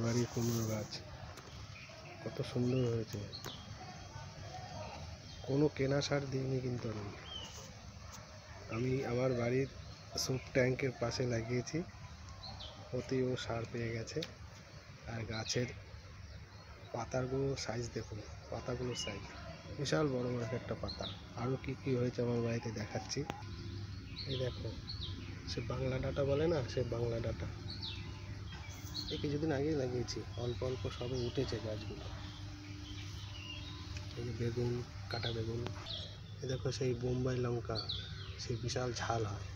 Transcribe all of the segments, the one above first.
বাড়ির কুমড়ো গাছ কত সুন্দর হয়েছে। কোনো কেনা সার দিইনি কিন্তু আমি আমার বাড়ির সুপ ট্যাঙ্কের পাশে লাগিয়েছি, ওতেই ও সার পেয়ে গেছে। আর গাছের পাতাগুলো সাইজ দেখুন, পাতাগুলোর সাইজ বিশাল বড় বড় একটা পাতা। আরও কি কি হয়েছে আমার বাড়িতে দেখাচ্ছি। এই দেখো, সে বাংলা ডাঁটা বলে না, সে বাংলা ডাঁটা এই কিছুদিন আগেই লাগিয়েছি, অল্প অল্প সবে উঠেছে গাছগুলো। এই যে বেগুন, কাটা বেগুন, এই দেখো সেই বোম্বাই লঙ্কা, সেই বিশাল ঝাল হয়,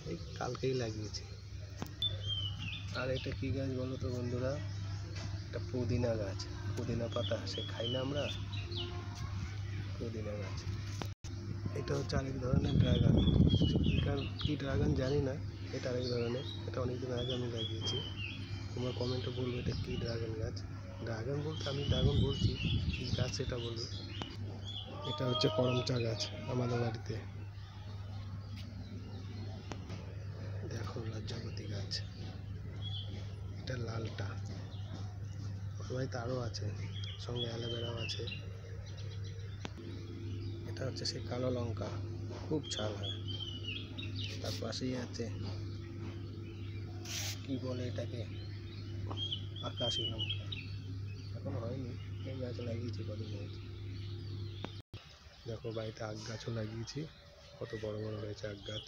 এই কালকেই লাগিয়েছি। আর এটা কি গাছ বলো তো বন্ধুরা? এটা পুদিনা গাছ, পুদিনা পাতা সে খাই না আমরা, পুদিনা গাছ। এটা হচ্ছে আরেক ধরনের ড্রাগন, কি ড্রাগন জানি না, এটা আরেক ধরনের। এটা অনেকদিন আগে আমি লাগিয়েছি। তোমরা কমেন্টে বলবে এটা কী ড্রাগন গাছ। ড্রাগন বলতে আমি ড্রাগন বলছি, কী গাছ সেটা বলবে। এটা হচ্ছে করমচা গাছ আমাদের বাড়িতে। দেখো লজ্জাপতি গাছ, এটা লালটা। আমার বাড়িতে আরও আছে, সঙ্গে অ্যালোভেরাও আছে। এটা হচ্ছে সেই কালো লঙ্কা, খুব ঝাল হয়। তার পাশেই আছে কি বলে এটাকে, আকাশি লঙ্কা। এখন হয়নি, এই গাছ লাগিয়েছি কদিন হয়েছে। দেখো বাড়িতে আখ গাছও লাগিয়েছি, কত বড় বড় হয়েছে আখ গাছ।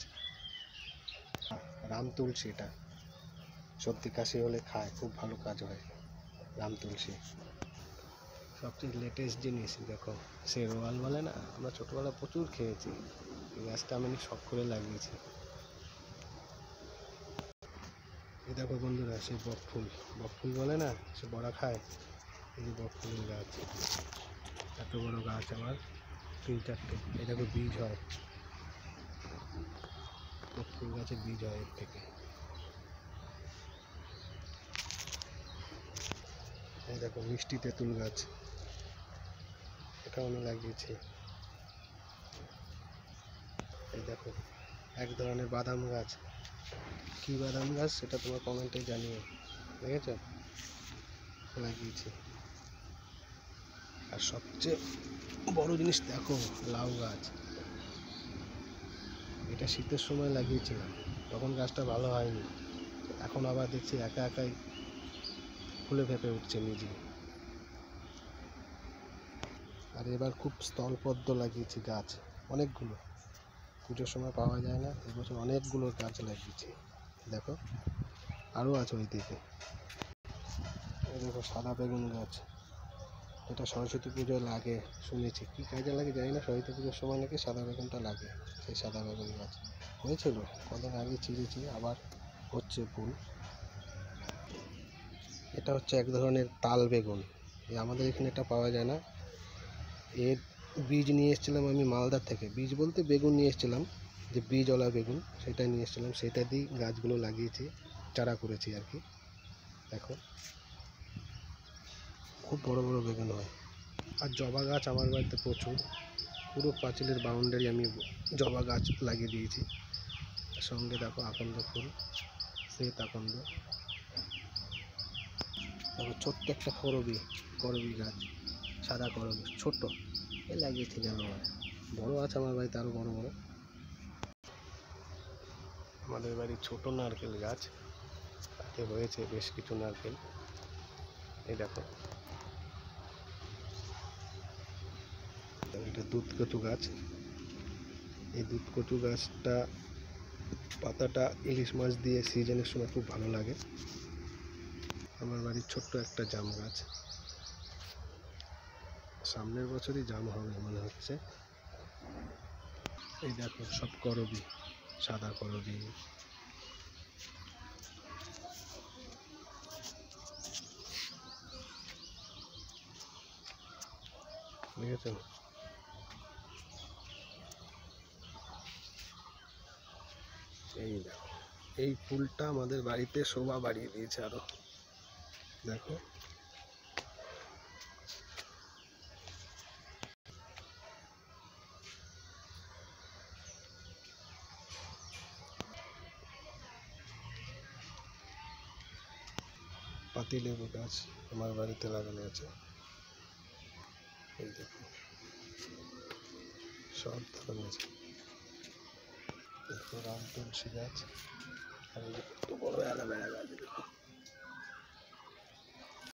রাম তুলসী, এটা সর্দি কাশি হলে খায়, খুব ভালো কাজ হয় রাম তুলসী। সবচেয়ে লেটেস্ট জিনিস দেখো, সে রোয়াল বলে না, আমরা ছোটোবেলা প্রচুর খেয়েছি। এই গাছটা আমি শখ করে লাগিয়েছি। এই দেখো বন্ধুরা, সে বকফুল, বকফুল বলে না, সে বড়া খায়। এই যে বকফুলের গাছ, এত বড় গাছ আমার, 3-4টে। এই দেখো বীজ হয়, বকফুল গাছে বীজ হয় এর থেকে। এই দেখো মিষ্টি তেঁতুল গাছ, এটা আমি লাগিয়েছি। এই দেখো এক ধরনের বাদাম গাছ, কি বাদাম গাছ সেটা তোমার কমেন্টে জানিও, দেখেছ, লাগিয়েছি। আর সবচেয়ে বড় জিনিস দেখো, লাউ গাছ। এটা শীতের সময় লাগিয়েছিলাম, তখন গাছটা ভালো হয়নি, এখন আবার দেখছি একা একাই ফুলে ফেঁপে উঠছে নিজে। আর এবার খুব স্থলপদ্ম লাগিয়েছি গাছ, অনেকগুলো, পুজোর সময় পাওয়া যায় না, এবছর অনেকগুলো গাছ লাগিয়েছি। দেখো আরও আছে ওই দিকে। এই দেখো সাদা বেগুন গাছ, এটা সরস্বতী পুজোয় লাগে শুনেছি, কী কাজে লাগে জানি না, সরস্বতী পুজোর সময় নাকি সাদা বেগুনটা লাগে। সেই সাদা বেগুন গাছ হয়েছিল কদিন আগে, চিরেছি, আবার হচ্ছে ফুল। এটা হচ্ছে এক ধরনের তাল বেগুন, আমাদের এখানে এটা পাওয়া যায় না। এর বীজ নিয়ে এসেছিলাম আমি মালদার থেকে, বীজ বলতে বেগুন নিয়ে এসেছিলাম, যে বীজওয়ালা বেগুন সেটা নিয়ে এসেছিলাম, সেটা দিয়ে গাছগুলো লাগিয়েছি, চারা করেছি আর কি। দেখো খুব বড় বড় বেগুন হয়। আর জবা গাছ আমার বাড়িতে প্রচুর, পুরো পাঁচিলের বাউন্ডারি আমি জবা গাছ লাগিয়ে দিয়েছি। সঙ্গে দেখো আকন্দ ফুল, শ্বেত আকন্দ। দেখো ছোট্ট একটা করবি গাছ, সাদা করবি ছোট, এ লাগিয়েছি যেন। বড় আছে আমার বাড়িতে আরও বড় বড়। আমাদের বাড়ির ছোট নারকেল গাছ, তাতে হয়েছে বেশ কিছু নারকেল। এই দেখো, এটা দুধকচু গাছ। এই দুধকচু গাছটা পাতাটা ইলিশ মাছ দিয়ে সিজনের সময় খুব ভালো লাগে। আমার বাড়ির ছোট্ট একটা জাম গাছ, সামনের বছরই জাম হবে মনে হচ্ছে। এই দেখো সব করবি, সাদা করবি। দেখেছেন, এই দেখো, এই ফুলটা আমাদের বাড়িতে শোভা বাড়িয়ে দিয়েছে আরো। দেখো পাতিলেবু গাছ আমার বাড়িতে লাগানো আছে। এই দেখো সব ধরনের, দেখো রাম তুলসী গাছ, আর এই যে কত বড় অ্যালোভেরা গাছ দেখো।